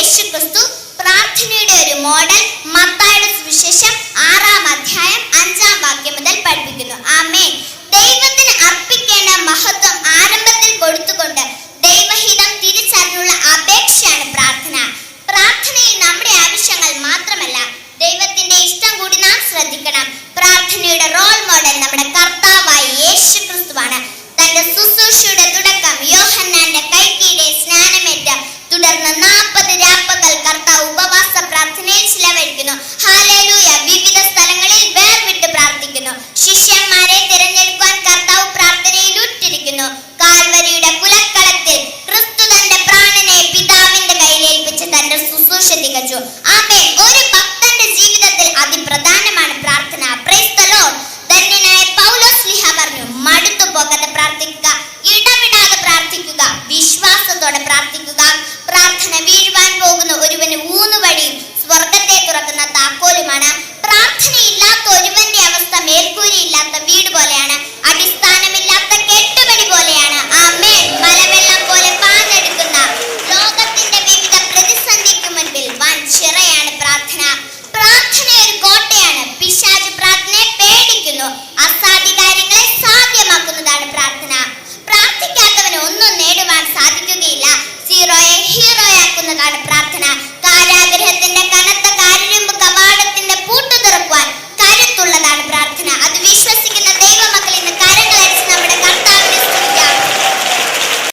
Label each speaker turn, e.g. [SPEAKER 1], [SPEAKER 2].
[SPEAKER 1] യേശുക്രിസ്തു പ്രാർത്ഥനയുടെ ഒരു മോഡൽ മത്തായിയുടെ സുവിശേഷം 6-ാം അധ്യായം 5-ാം വാക്യം മുതൽ പഠിപ്പിക്കുന്നു. ആമേൻ. ദൈവത്തിന് അർപ്പിക്കേണ്ട മഹത്വം ആരംഭത്തിൽ കൊടുത്തുകൊണ്ട് ദൈവഹിതം തിരിച്ചറിഞ്ഞുള്ള അപേക്ഷയാണ് പ്രാർത്ഥന. പ്രാർത്ഥനയിൽ നമ്മുടെ ആവശ്യങ്ങൾ മാത്രമല്ല, ദൈവത്തിന്റെ ഇഷ്ടം കൂടി നാം ശ്രദ്ധിക്കണം. പ്രാർത്ഥനയുടെ റോൾ മോഡൽ നമ്മുടെ കർത്താവായ യേശുക്രിസ്തുവാണ്. തന്റെ ശുശ്രൂഷയുടെ തുടക്കം യോഹന്നാന്റെ കൈക്കീഴെ സ്നാനമേറ്റ് തുടർന്ന് 40 രാപ്പകൽ കർത്താവ് ഉപവാസ പ്രാർത്ഥനയിൽ ചിലവഴിക്കുന്നു. ഹല്ലേലൂയ. വിവിധ സ്ഥലങ്ങളിൽ വേർവിട്ട് പ്രാർത്ഥിക്കുന്നു. ശിഷ്യന്മാരെ തിരഞ്ഞെടുക്കാൻ കർത്താവ് പ്രാർത്ഥനയിൽ ഉറ്റിരിക്കുന്നു. കാൽവരിയുടെ കുലക്കളത്തിൽ ക്രിസ്തു തന്റെ പ്രാണനെ പിതാവിന്റെ കയ്യിലേൽപ്പിച്ച് തന്റെ ശുശ്രൂഷ തികച്ചു. ആമേൻ. ഒരു ഭക്തന്റെ ജീവിതത്തിൽ അതിപ്രധാനമാണ് പ്രാർത്ഥന. Praise the Lord. ധന്യനായ പൗലോസ്ലീഹ പറഞ്ഞു, മടുത്തു പോകാതെ പ്രാർത്ഥിക്കുക, ഇടവിടാതെ പ്രാർത്ഥിക്കുക, വിശ്വാസത്തോടെ പ്രാർത്ഥിക്കുക. പ്രാർത്ഥന വീഴുവാൻ പോകുന്ന ഒരുവന് ഊന്നുവടിയും സ്വർഗത്തെ തുറക്കുന്ന താക്കോലുമാണ്. പ്രാർത്ഥനയില്ലാത്ത ഒരുവന്റെ അവസ്ഥ മേൽക്കൂരയില്ലാത്ത വീട് പോലെയാണ്, അടിസ്ഥാനമില്ലാത്ത കെട്ടുപടി പോലെയാണ്. ആമേൻ. മലവെള്ളം പോലെ പാഞ്ഞെടുക്കുന്ന ലോകത്തിന്റെ വിവിധ പ്രതിസന്ധിക്ക് മുൻപിൽ വൻ ചിറയാണ് പ്രാർത്ഥന. പ്രാർത്ഥന ഒരു കോട്ടയാണ്. പിശാച് പ്രാർത്ഥനയെ പേടിക്കുന്നു. അസാധ്യ കാര്യങ്ങളെ സാധ്യമാക്കുന്നതാണ് പ്രാർത്ഥന.